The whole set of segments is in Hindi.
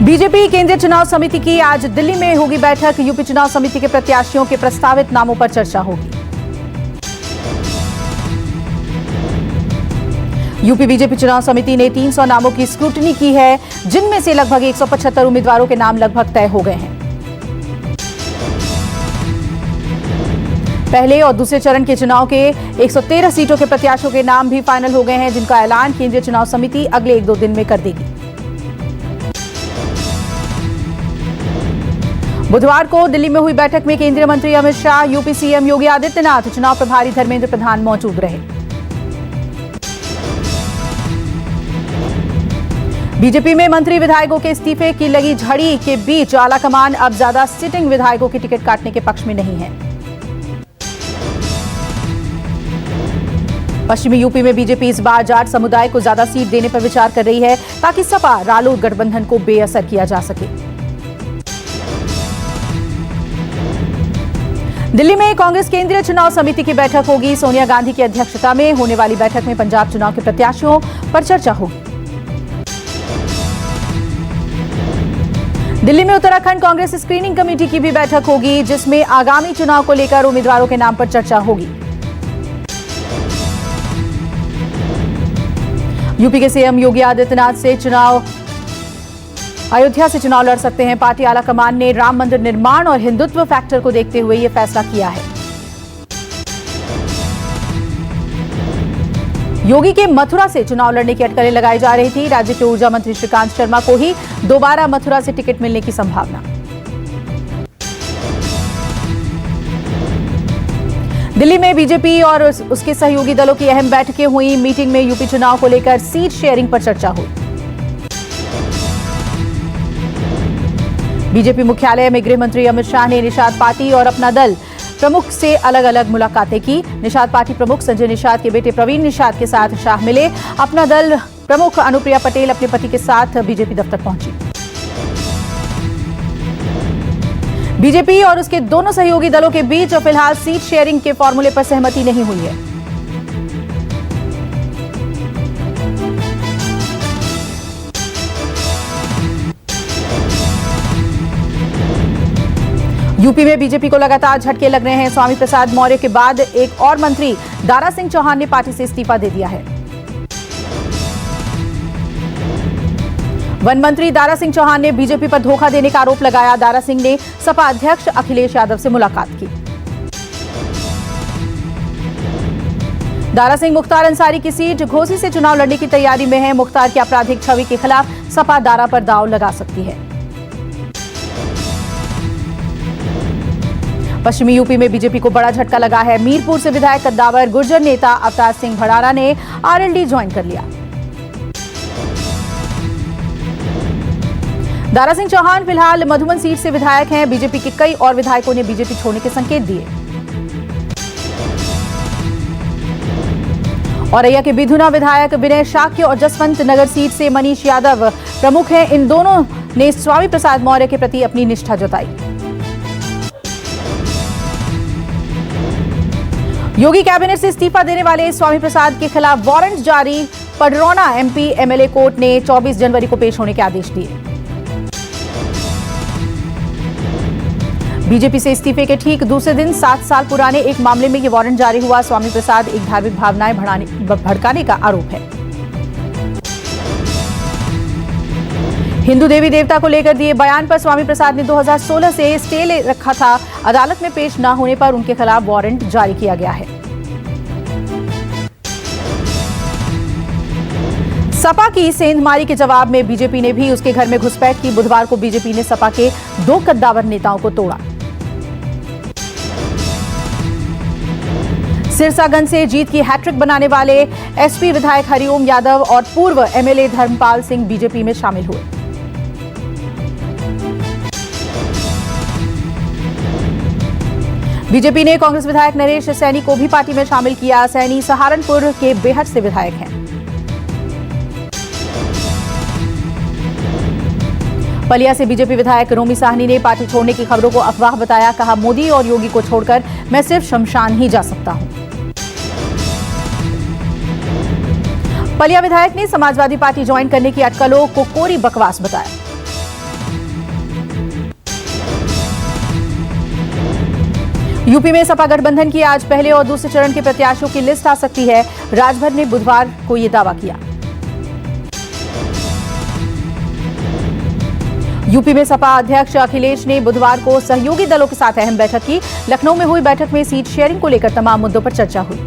बीजेपी केंद्रीय चुनाव समिति की आज दिल्ली में होगी बैठक। यूपी चुनाव समिति के प्रत्याशियों के प्रस्तावित नामों पर चर्चा होगी। यूपी बीजेपी चुनाव समिति ने 300 नामों की स्क्रूटनी की है, जिनमें से लगभग 175 उम्मीदवारों के नाम लगभग तय हो गए हैं। पहले और दूसरे चरण के चुनाव के 113 सीटों के प्रत्याशियों के नाम भी फाइनल हो गए हैं, जिनका ऐलान केंद्रीय चुनाव समिति अगले 1-2 दिन में कर देगी। बुधवार को दिल्ली में हुई बैठक में केंद्रीय मंत्री अमित शाह, यूपी सीएम योगी आदित्यनाथ, चुनाव प्रभारी धर्मेंद्र प्रधान मौजूद रहे। बीजेपी में मंत्री विधायकों के इस्तीफे की लगी झड़ी के बीच आलाकमान अब ज्यादा सिटिंग विधायकों की टिकट काटने के पक्ष में नहीं है। पश्चिमी यूपी में बीजेपी इस बार जाट समुदाय को ज्यादा सीट देने पर विचार कर रही है, ताकि सपा रालोद गठबंधन को बेअसर किया जा सके। दिल्ली में कांग्रेस केंद्रीय चुनाव समिति की बैठक होगी। सोनिया गांधी की अध्यक्षता में होने वाली बैठक में पंजाब चुनाव के प्रत्याशियों पर चर्चा होगी। दिल्ली में उत्तराखंड कांग्रेस स्क्रीनिंग कमेटी की भी बैठक होगी, जिसमें आगामी चुनाव को लेकर उम्मीदवारों के नाम पर चर्चा होगी। यूपी के सीएम योगी आदित्यनाथ से अयोध्या से चुनाव लड़ सकते हैं। पार्टी आलाकमान ने राम मंदिर निर्माण और हिंदुत्व फैक्टर को देखते हुए यह फैसला किया है। योगी के मथुरा से चुनाव लड़ने की अटकलें लगाई जा रही थी। राज्य के ऊर्जा मंत्री श्रीकांत शर्मा को ही दोबारा मथुरा से टिकट मिलने की संभावना। दिल्ली में बीजेपी और उसके सहयोगी दलों की अहम बैठकें हुई। मीटिंग में यूपी चुनाव को लेकर सीट शेयरिंग पर चर्चा हुई। बीजेपी मुख्यालय में गृह मंत्री अमित शाह ने निषाद पार्टी और अपना दल प्रमुख से अलग अलग मुलाकातें की। निषाद पार्टी प्रमुख संजय निषाद के बेटे प्रवीण निषाद के साथ शाह मिले। अपना दल प्रमुख अनुप्रिया पटेल अपने पति के साथ बीजेपी दफ्तर पहुंची। बीजेपी और उसके दोनों सहयोगी दलों के बीच फिलहाल सीट शेयरिंग के फॉर्मूले पर सहमति नहीं हुई है। यूपी में बीजेपी को लगातार झटके लग रहे हैं। स्वामी प्रसाद मौर्य के बाद एक और मंत्री दारा सिंह चौहान ने पार्टी से इस्तीफा दे दिया है। वन मंत्री दारा सिंह चौहान ने बीजेपी पर धोखा देने का आरोप लगाया। दारा सिंह ने सपा अध्यक्ष अखिलेश यादव से मुलाकात की। दारा सिंह मुख्तार अंसारी की सीट घोसी से चुनाव लड़ने की तैयारी में है। मुख्तार की आपराधिक छवि के खिलाफ सपा दारा पर दांव लगा सकती है। पश्चिमी यूपी में बीजेपी को बड़ा झटका लगा है। मीरपुर से विधायक कद्दावर गुर्जर नेता अवतार सिंह भड़ारा ने आरएलडी ज्वाइन कर लिया। दारा सिंह चौहान फिलहाल मधुबन सीट से विधायक हैं। बीजेपी के कई और विधायकों ने बीजेपी छोड़ने के संकेत दिए। औरैया के बिधुना विधायक विनय शाक्य और जसवंत नगर सीट से मनीष यादव प्रमुख हैं। इन दोनों ने स्वामी प्रसाद मौर्य के प्रति अपनी निष्ठा जताई। योगी कैबिनेट से इस्तीफा देने वाले स्वामी प्रसाद के खिलाफ वारंट जारी। पडरौना एमपी एमएलए कोर्ट ने 24 जनवरी को पेश होने के आदेश दिए। बीजेपी से इस्तीफे के ठीक दूसरे दिन 7 साल पुराने एक मामले में यह वारंट जारी हुआ। स्वामी प्रसाद एक धार्मिक भावनाएं भड़काने का आरोप है। हिंदू देवी देवता को लेकर दिए बयान पर स्वामी प्रसाद ने 2016 से स्टे ले रखा था। अदालत में पेश न होने पर उनके खिलाफ वारंट जारी किया गया है। सपा की सेंधमारी के जवाब में बीजेपी ने भी उसके घर में घुसपैठ की। बुधवार को बीजेपी ने सपा के 2 कद्दावर नेताओं को तोड़ा। सिरसागंज से जीत की हैट्रिक बनाने वाले एसपी विधायक हरिओम यादव और पूर्व एमएलए धर्मपाल सिंह बीजेपी में शामिल हुए। बीजेपी ने कांग्रेस विधायक नरेश सैनी को भी पार्टी में शामिल किया। सैनी सहारनपुर के बेहट से विधायक हैं। बलिया से बीजेपी विधायक रोमी साहनी ने पार्टी छोड़ने की खबरों को अफवाह बताया। कहा, मोदी और योगी को छोड़कर मैं सिर्फ शमशान ही जा सकता हूं। बलिया विधायक ने समाजवादी पार्टी ज्वाइन करने की अटकलों को कोरी बकवास बताया। यूपी में सपा गठबंधन की आज पहले और दूसरे चरण के प्रत्याशियों की लिस्ट आ सकती है। राजभर ने बुधवार को यह दावा किया। यूपी में सपा अध्यक्ष अखिलेश ने बुधवार को सहयोगी दलों के साथ अहम बैठक की। लखनऊ में हुई बैठक में सीट शेयरिंग को लेकर तमाम मुद्दों पर चर्चा हुई।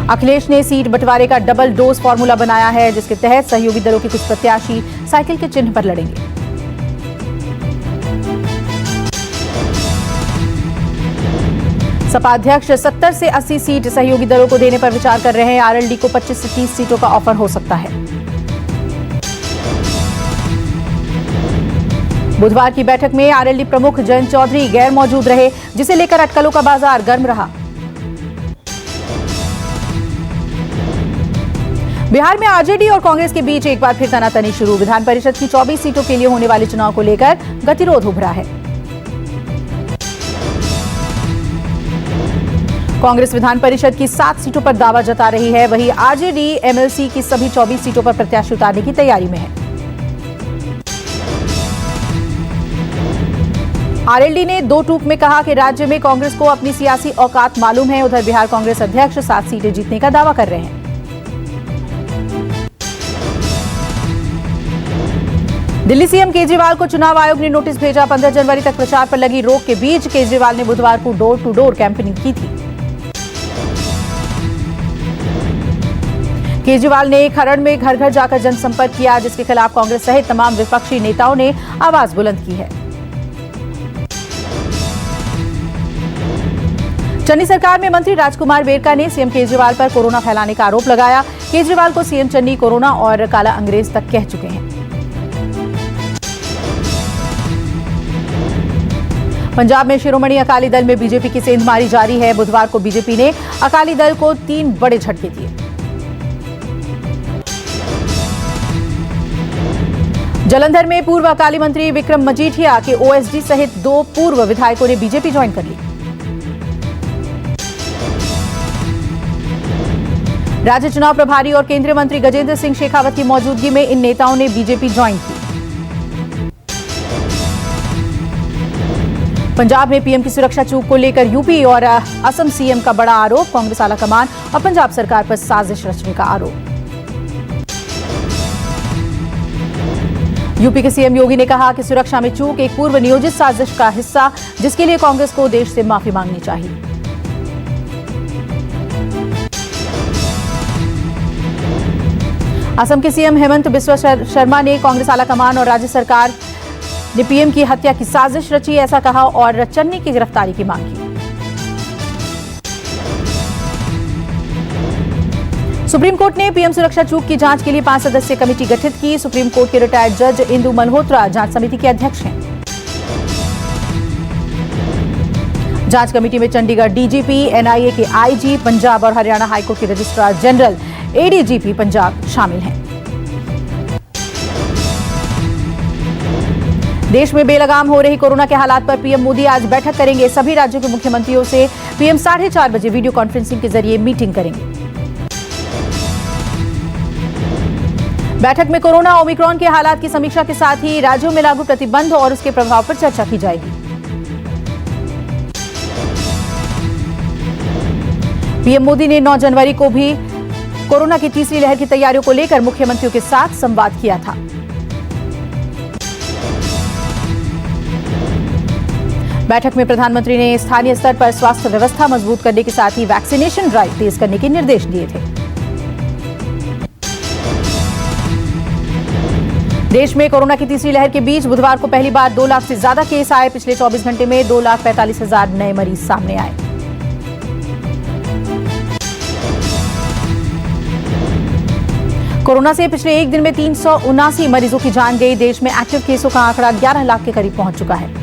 अखिलेश ने सीट बंटवारे का डबल डोज फॉर्मूला बनाया है, जिसके तहत सहयोगी दलों के कुछ प्रत्याशी साइकिल के चिन्ह पर लड़ेंगे। सपा अध्यक्ष 70 से 80 सीट सहयोगी दलों को देने पर विचार कर रहे हैं। आरएलडी को 25 से 30 सीटों का ऑफर हो सकता है। बुधवार की बैठक में आरएलडी प्रमुख जयंत चौधरी गैर मौजूद रहे, जिसे लेकर अटकलों का बाजार गर्म रहा। बिहार में आरजेडी और कांग्रेस के बीच एक बार फिर तनातनी शुरू। विधान परिषद की 24 सीटों के लिए होने वाले चुनाव को लेकर गतिरोध उभरा है। कांग्रेस विधान परिषद की 7 सीटों पर दावा जता रही है, वहीं आरजेडी एमएलसी की सभी 24 सीटों पर प्रत्याशी उतारने की तैयारी में है। आरएलडी ने 2 टूक में कहा कि राज्य में कांग्रेस को अपनी सियासी औकात मालूम है। उधर बिहार कांग्रेस अध्यक्ष 7 सीटें जीतने का दावा कर रहे हैं। दिल्ली सीएम केजरीवाल को चुनाव आयोग ने नोटिस भेजा। 15 जनवरी तक प्रचार पर लगी रोक के बीच केजरीवाल ने बुधवार को डोर टू डोर कैंपेनिंग की थी। केजरीवाल ने खरड़ में घर घर जाकर जनसंपर्क किया, जिसके खिलाफ कांग्रेस सहित तमाम विपक्षी नेताओं ने आवाज बुलंद की है। चन्नी सरकार में मंत्री राजकुमार वेरका ने सीएम केजरीवाल पर कोरोना फैलाने का आरोप लगाया। केजरीवाल को सीएम चन्नी कोरोना और काला अंग्रेज तक कह चुके हैं। पंजाब में शिरोमणि अकाली दल में बीजेपी की सेंधमारी जारी है। बुधवार को बीजेपी ने अकाली दल को 3 बड़े झटके दिए। जालंधर में पूर्व अकाली मंत्री विक्रम मजीठिया के ओएसडी सहित 2 पूर्व विधायकों ने बीजेपी ज्वाइन कर ली। राज्य चुनाव प्रभारी और केंद्रीय मंत्री गजेंद्र सिंह शेखावत की मौजूदगी में इन नेताओं ने बीजेपी ज्वाइन की। पंजाब में पीएम की सुरक्षा चूक को लेकर यूपी और असम सीएम का बड़ा आरोप। कांग्रेस आलाकमान और पंजाब सरकार पर साजिश रचने का आरोप। यूपी के सीएम योगी ने कहा कि सुरक्षा में चूक एक पूर्व नियोजित साजिश का हिस्सा, जिसके लिए कांग्रेस को देश से माफी मांगनी चाहिए। असम के सीएम हेमंत बिस्वा शर्मा ने कांग्रेस आलाकमान और राज्य सरकार ने पीएम की हत्या की साजिश रची, ऐसा कहा और चन्नी की गिरफ्तारी की मांग की। सुप्रीम कोर्ट ने पीएम सुरक्षा चूक की जांच के लिए 5 सदस्यीय कमेटी गठित की। सुप्रीम कोर्ट के रिटायर्ड जज इंदु मल्होत्रा जांच समिति के अध्यक्ष हैं। जांच कमेटी में चंडीगढ़ डीजीपी, एनआईए के आईजी, पंजाब और हरियाणा हाईकोर्ट के रजिस्ट्रार जनरल, एडीजीपी पंजाब शामिल हैं। देश में बेलगाम हो रही कोरोना के हालात पर पीएम मोदी आज बैठक करेंगे। सभी राज्यों के मुख्यमंत्रियों से पीएम 4:30 बजे वीडियो कॉन्फ्रेंसिंग के जरिए मीटिंग करेंगे। बैठक में कोरोना ओमिक्रॉन के हालात की समीक्षा के साथ ही राज्यों में लागू प्रतिबंध और उसके प्रभाव पर चर्चा की जाएगी। पीएम मोदी ने 9 जनवरी को भी कोरोना की तीसरी लहर की तैयारियों को लेकर मुख्यमंत्रियों के साथ संवाद किया था। बैठक में प्रधानमंत्री ने स्थानीय स्तर पर स्वास्थ्य व्यवस्था मजबूत करने के साथ ही वैक्सीनेशन ड्राइव तेज करने के निर्देश दिए थे। देश में कोरोना की तीसरी लहर के बीच बुधवार को पहली बार 2 लाख से ज्यादा केस आए। पिछले 24 घंटे में 2,45,000 नए मरीज सामने आए। कोरोना से पिछले एक दिन में 379 मरीजों की जान गई। देश में एक्टिव केसों का आंकड़ा 11 लाख के करीब पहुंच चुका है।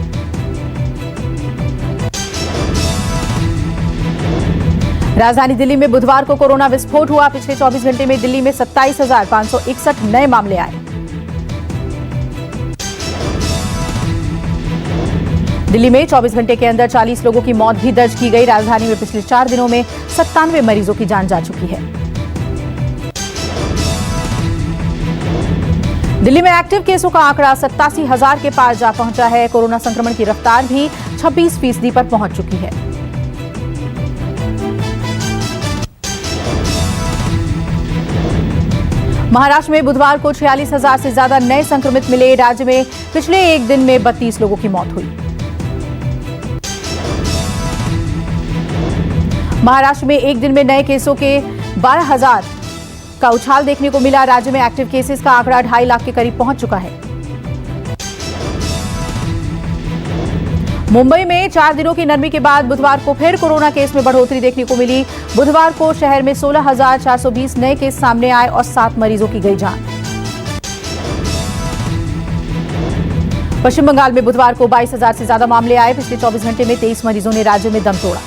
राजधानी दिल्ली में बुधवार को कोरोना विस्फोट हुआ। पिछले 24 घंटे में दिल्ली में 27,561 नए मामले आए। दिल्ली में 24 घंटे के अंदर 40 लोगों की मौत भी दर्ज की गई। राजधानी में पिछले 4 दिनों में 97 मरीजों की जान जा चुकी है। दिल्ली में एक्टिव केसों का आंकड़ा 87,000 के पार जा पहुंचा है। कोरोना संक्रमण की रफ्तार भी 26% पर पहुंच चुकी है। महाराष्ट्र में बुधवार को 46,000 से ज्यादा नए संक्रमित मिले। राज्य में पिछले एक दिन में 32 लोगों की मौत हुई। महाराष्ट्र में एक दिन में नए केसों के 12,000 का उछाल देखने को मिला। राज्य में एक्टिव केसेस का आंकड़ा 2.5 लाख के करीब पहुंच चुका है। मुंबई में 4 दिनों की नरमी के बाद बुधवार को फिर कोरोना केस में बढ़ोतरी देखने को मिली। बुधवार को शहर में 16,420 नए केस सामने आए और 7 मरीजों की गई जान। पश्चिम बंगाल में बुधवार को 22,000 से ज्यादा मामले आए। पिछले 24 घंटे में 23 मरीजों ने राज्य में दम तोड़ा।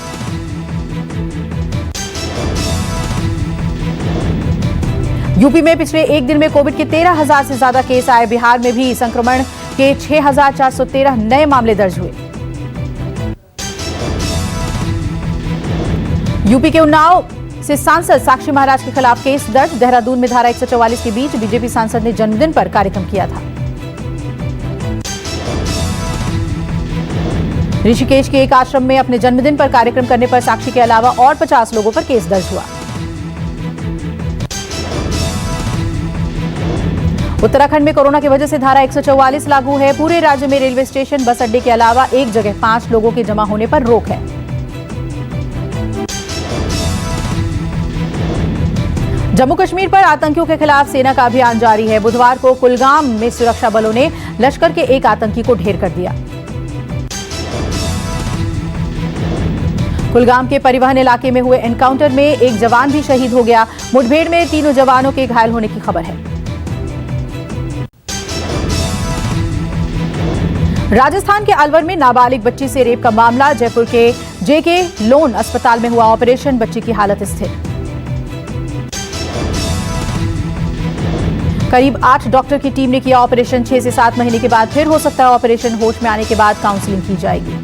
यूपी में पिछले एक दिन में कोविड के 13,000 से ज्यादा केस आए। बिहार में भी संक्रमण के 6,413 नए मामले दर्ज हुए। यूपी के उन्नाव से सांसद साक्षी महाराज के खिलाफ केस दर्ज। देहरादून में धारा 144 के बीच बीजेपी सांसद ने जन्मदिन पर कार्यक्रम किया था। ऋषिकेश के एक आश्रम में अपने जन्मदिन पर कार्यक्रम करने पर साक्षी के अलावा और 50 लोगों पर केस दर्ज हुआ। उत्तराखंड में कोरोना की वजह से धारा 144 लागू है। पूरे राज्य में रेलवे स्टेशन, बस अड्डे के अलावा एक जगह 5 लोगों के जमा होने पर रोक है। जम्मू कश्मीर पर आतंकियों के खिलाफ सेना का अभियान जारी है। बुधवार को कुलगाम में सुरक्षा बलों ने लश्कर के एक आतंकी को ढेर कर दिया। कुलगाम के परिवहन इलाके में हुए एनकाउंटर में एक जवान भी शहीद हो गया। मुठभेड़ में 3 जवानों के घायल होने की खबर है। राजस्थान के अलवर में नाबालिग बच्ची से रेप का मामला। जयपुर के जेके लोन अस्पताल में हुआ ऑपरेशन, बच्ची की हालत स्थिर। करीब 8 डॉक्टर की टीम ने किया ऑपरेशन। 6 से 7 महीने के बाद फिर हो सकता है ऑपरेशन। होश में आने के बाद काउंसलिंग की जाएगी।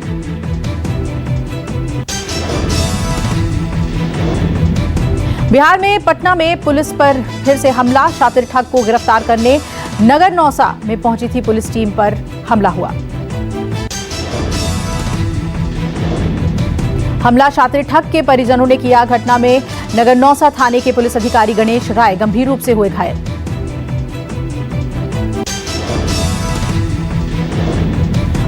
बिहार में पटना में पुलिस पर फिर से हमला। शातिर ठग को गिरफ्तार करने नगर नौसा में पहुंची थी पुलिस टीम पर हमला हुआ। हमला शातिर ठग के परिजनों ने किया। घटना में नगर नौसा थाने के पुलिस अधिकारी गणेश राय गंभीर रूप से हुए घायल।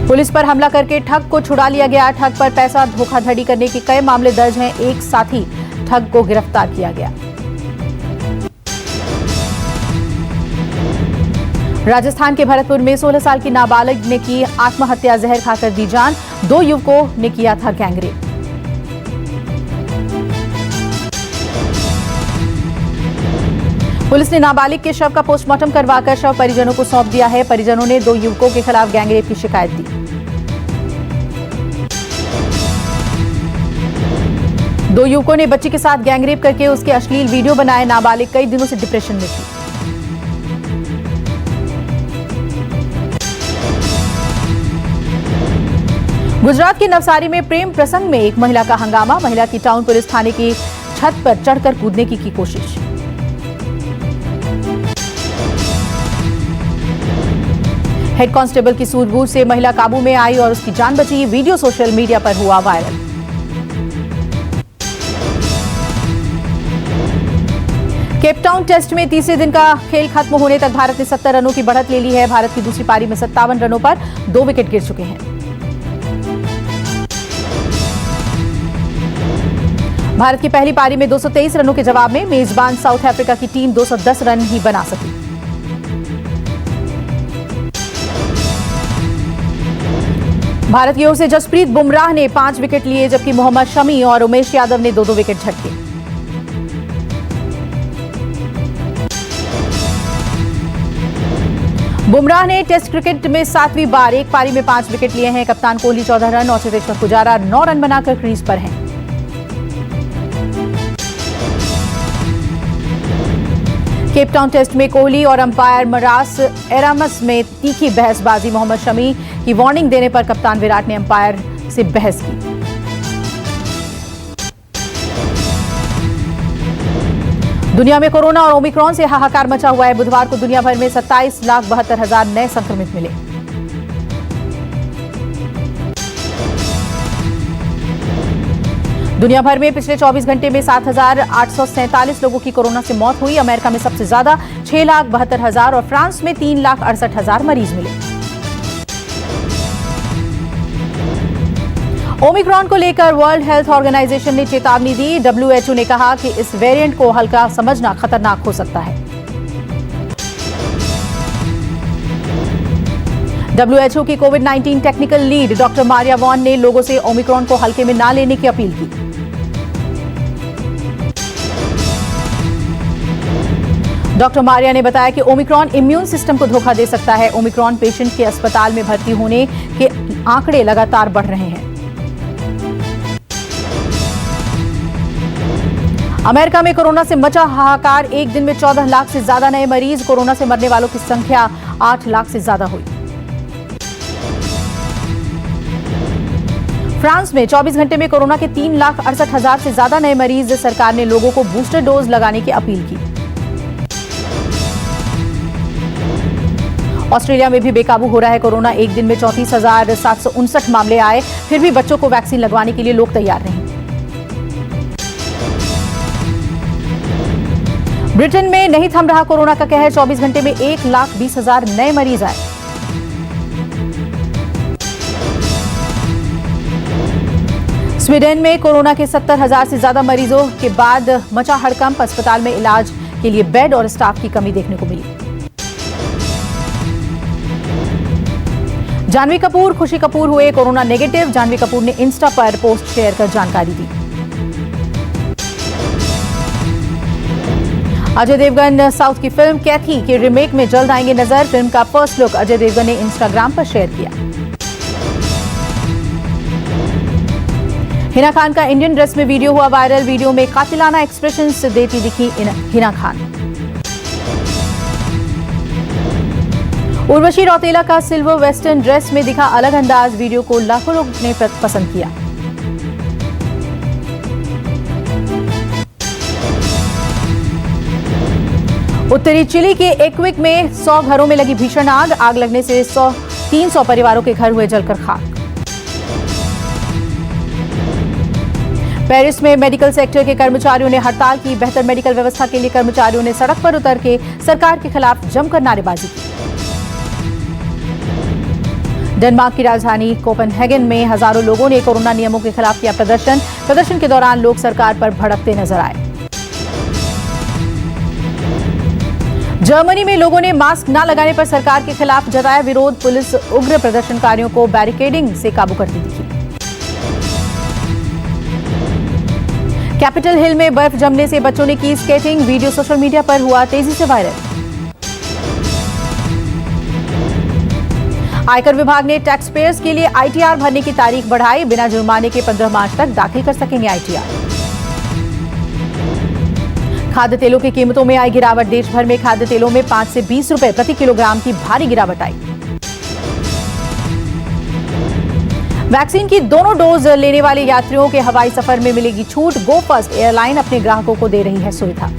पुलिस पर हमला करके ठग को छुड़ा लिया गया। ठग पर पैसा धोखाधड़ी करने के कई मामले दर्ज हैं। एक साथी ठग को गिरफ्तार किया गया। राजस्थान के भरतपुर में 16 साल की नाबालिग ने की आत्महत्या, जहर खाकर दी जान। 2 युवकों ने किया था गैंगरेप। पुलिस ने नाबालिग के शव का पोस्टमार्टम करवाकर शव परिजनों को सौंप दिया है। परिजनों ने 2 युवकों के खिलाफ गैंगरेप की शिकायत दी। दो युवकों ने बच्ची के साथ गैंगरेप करके उसके अश्लील वीडियो बनाए। नाबालिग कई दिनों से डिप्रेशन में थी। गुजरात के नवसारी में प्रेम प्रसंग में एक महिला का हंगामा। महिला की टाउन पुलिस थाने की छत पर चढ़कर कूदने की कोशिश। हेड कांस्टेबल की सूझबूझ से महिला काबू में आई और उसकी जान बची। वीडियो सोशल मीडिया पर हुआ वायरल। केपटाउन टेस्ट में तीसरे दिन का खेल खत्म होने तक भारत ने 70 रनों की बढ़त ले ली है। भारत की दूसरी पारी में 57 रनों पर 2 विकेट गिर चुके हैं। भारत की पहली पारी में 223 रनों के जवाब में मेजबान साउथ अफ्रीका की टीम 210 रन ही बना सकी। भारत की ओर से जसप्रीत बुमराह ने 5 विकेट लिए, जबकि मोहम्मद शमी और उमेश यादव ने 2-2 विकेट झटके। बुमराह ने टेस्ट क्रिकेट में 7वीं बार एक पारी में 5 विकेट लिए हैं। कप्तान कोहली 14 रन और चेतेश्वर पुजारा 9 रन बनाकर क्रीज पर हैं। केपटाउन टेस्ट में कोहली और अंपायर मरास एरामस में तीखी बहसबाजी। मोहम्मद शमी की वार्निंग देने पर कप्तान विराट ने अंपायर से बहस की। दुनिया में कोरोना और ओमिक्रॉन से हाहाकार मचा हुआ है। बुधवार को दुनिया भर में 27,72,000 नए संक्रमित मिले। दुनिया भर में पिछले 24 घंटे में 7,847 लोगों की कोरोना से मौत हुई। अमेरिका में सबसे ज्यादा 6,72,000 और फ्रांस में 3,68,000 मरीज मिले। ओमिक्रॉन को लेकर वर्ल्ड हेल्थ ऑर्गेनाइजेशन ने चेतावनी दी। WHO ने कहा कि इस वेरिएंट को हल्का समझना खतरनाक हो सकता है। WHO की कोविड-19 technical lead doctor Maria Van ने लोगों से ओमिक्रॉन को हल्के में ना लेने की अपील की। डॉक्टर मारिया ने बताया कि ओमिक्रॉन इम्यून सिस्टम को धोखा दे सकता है। ओमिक्रॉन पेशेंट के अस्पताल में भर्ती होने के आंकड़े लगातार बढ़ रहे हैं। अमेरिका में कोरोना से मचा हाहाकार। एक दिन में 14 लाख से ज्यादा नए मरीज। कोरोना से मरने वालों की संख्या 8 लाख से ज्यादा हुई। फ्रांस में 24 घंटे में कोरोना के 3,68,000 से ज्यादा नए मरीज। सरकार ने लोगों को बूस्टर डोज लगाने की अपील की। ऑस्ट्रेलिया में भी बेकाबू हो रहा है कोरोना। एक दिन में 34,759 मामले आए। फिर भी बच्चों को वैक्सीन लगवाने के लिए लोग तैयार नहीं। ब्रिटेन में नहीं थम रहा कोरोना का कहर। 24 घंटे में 1,20,000 नए मरीज आए। स्वीडन में कोरोना के 70,000 से ज्यादा मरीजों के बाद मचा हड़कंप। अस्पताल में इलाज के लिए बेड और स्टाफ की कमी देखने को मिली। जानवी कपूर, खुशी कपूर हुए कोरोना नेगेटिव। जानवी कपूर ने इंस्टा पर पोस्ट शेयर कर जानकारी दी। अजय देवगन साउथ की फिल्म कैथी के रीमेक में जल्द आएंगे नजर। फिल्म का फर्स्ट लुक अजय देवगन ने इंस्टाग्राम पर शेयर किया। हिना खान का इंडियन ड्रेस में वीडियो हुआ वायरल। वीडियो में कातिलाना एक्सप्रेशंस देती दिखी हिना खान। उर्वशी रौतेला का सिल्वर वेस्टर्न ड्रेस में दिखा अलग अंदाज। वीडियो को लाखों लोग ने पसंद किया। उत्तरी चिली के एक्विक में 100 घरों में लगी भीषण आग। आग लगने से 300 परिवारों के घर हुए जलकर खाक। पेरिस में मेडिकल सेक्टर के कर्मचारियों ने हड़ताल की। बेहतर मेडिकल व्यवस्था के लिए कर्मचारियों ने सड़क पर उतर के सरकार के खिलाफ जमकर नारेबाजी की। डेनमार्क की राजधानी कोपेनहेगन में हजारों लोगों ने कोरोना नियमों के खिलाफ किया प्रदर्शन। प्रदर्शन के दौरान लोग सरकार पर भड़कते नजर आए। जर्मनी में लोगों ने मास्क न लगाने पर सरकार के खिलाफ जताया विरोध। पुलिस उग्र प्रदर्शनकारियों को बैरिकेडिंग से काबू करती दिखी। कैपिटल हिल में बर्फ जमने से बच्चों ने की स्केटिंग। वीडियो सोशल मीडिया पर हुआ तेजी से वायरल। आयकर विभाग ने टैक्स पेयर्स के लिए आईटीआर भरने की तारीख बढ़ाई। बिना जुर्माने के 15 मार्च तक दाखिल कर सकेंगे आईटीआर। खाद्य तेलों की कीमतों में आई गिरावट। देश भर में खाद्य तेलों में 5 से 20 रुपए प्रति किलोग्राम की भारी गिरावट आई। वैक्सीन की दोनों डोज लेने वाले यात्रियों के हवाई सफर में मिलेगी छूट। गो फर्स्ट एयरलाइन अपने ग्राहकों को दे रही है सुविधा।